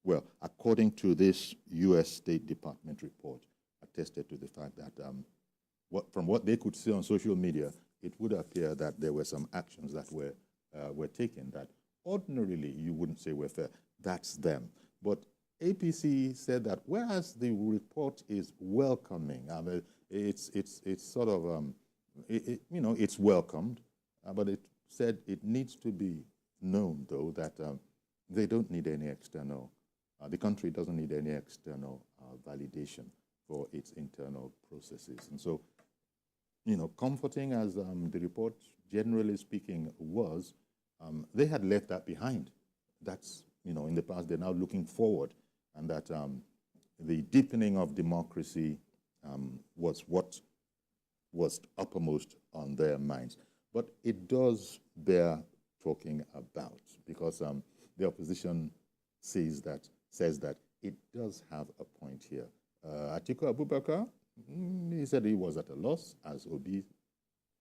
well, according to this U.S. State Department report, attested to the fact that from what they could see on social media, it would appear that there were some actions that were taken that ordinarily you wouldn't say were fair. That's them. But APC said that whereas the report is welcoming, I mean, it's sort of, you know, it's welcomed, but it said it needs to be known, though, that they don't need any external, the country doesn't need any external validation for its internal processes. And so, you know, comforting as the report, generally speaking, was, they had left that behind. That's, you know, in the past, they're now looking forward, and that the deepening of democracy was what was uppermost on their minds. But it does bear talking about, because the opposition says that it does have a point here. Atiku Abubakar, he said he was at a loss, as Obi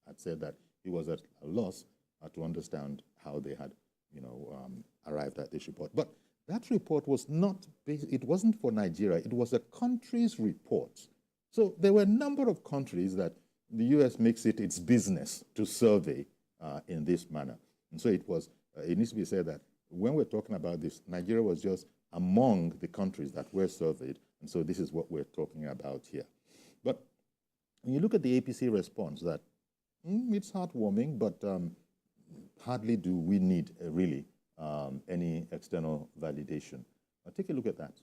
had said that he was at a loss to understand how they had, you know, arrived at this report. But that report was not, it wasn't for Nigeria, it was a country's report. So there were a number of countries that the U.S. makes it its business to survey in this manner. And so it was, it needs to be said that when we're talking about this, Nigeria was just among the countries that were surveyed, and so this is what we're talking about here. But when you look at the APC response, that it's heartwarming, but hardly do we need really any external validation. Take a look at that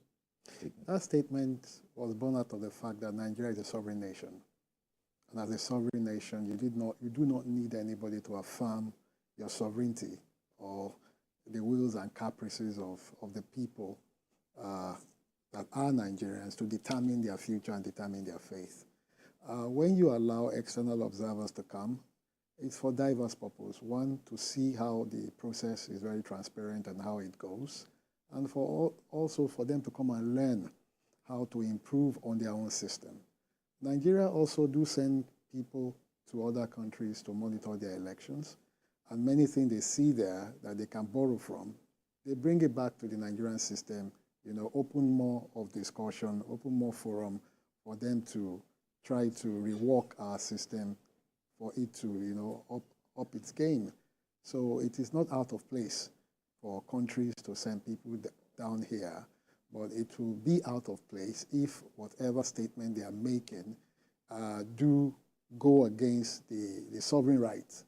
statement. That statement was born out of the fact that Nigeria is a sovereign nation. And as a sovereign nation, you do not need anybody to affirm your sovereignty or the wills and caprices of the people that are Nigerians to determine their future and determine their faith. When you allow external observers to come, it's for diverse purposes. One, to see how the process is very transparent and how it goes, and also for them to come and learn how to improve on their own system. Nigeria also do send people to other countries to monitor their elections, and many things they see there that they can borrow from, they bring it back to the Nigerian system, you know, open more of discussion, open more forum for them to try to rework our system for it to, you know, up its game. So it is not out of place for countries to send people down here, but it will be out of place if whatever statement they are making do go against the sovereign rights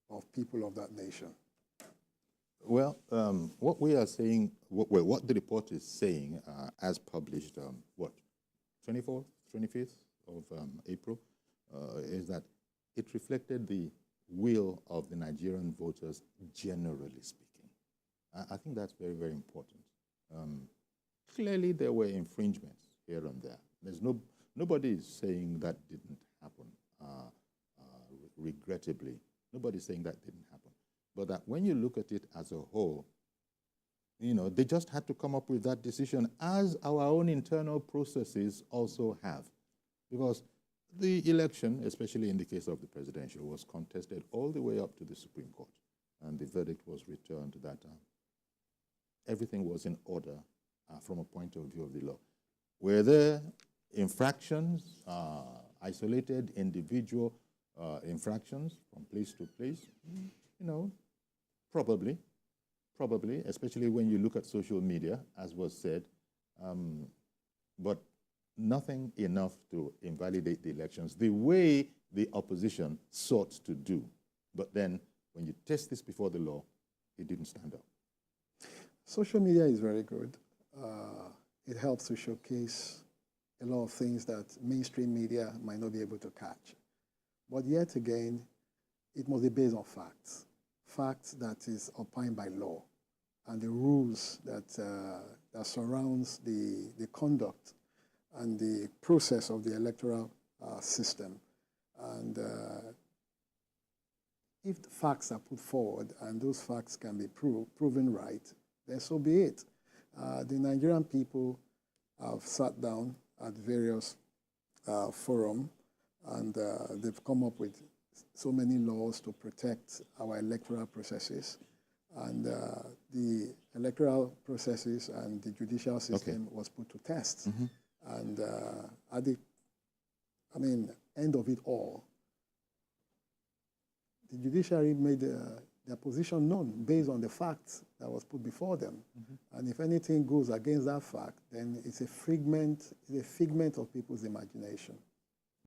of people of that nation. Well, what we are saying, what the report is saying, as published, what, 24th, 25th of April, is that it reflected the will of the Nigerian voters, generally speaking. I think that's very, very important. Clearly, there were infringements here and there. There's nobody is saying that didn't happen. Regrettably, nobody's saying that didn't happen. But that when you look at it as a whole, you know, they just had to come up with that decision, as our own internal processes also have. Because the election, especially in the case of the presidential, was contested all the way up to the Supreme Court. And the verdict was returned that everything was in order from a point of view of the law. Were there infractions, isolated individual infractions from place to place? You know, probably, especially when you look at social media, as was said, but nothing enough to invalidate the elections the way the opposition sought to do. But then, when you test this before the law, it didn't stand up. Social media is very good. It helps to showcase a lot of things that mainstream media might not be able to catch. But yet again, it must be based on facts. Facts that is opined by law and the rules that, that surrounds the conduct and the process of the electoral system. And if the facts are put forward and those facts can be proven right, then so be it. The Nigerian people have sat down at various forums, and they've come up with so many laws to protect our electoral processes. And the electoral processes and the judicial system was put to test. And at the, end of it all, the judiciary made their position known based on the facts that was put before them. And if anything goes against that fact, then it's a figment of people's imagination.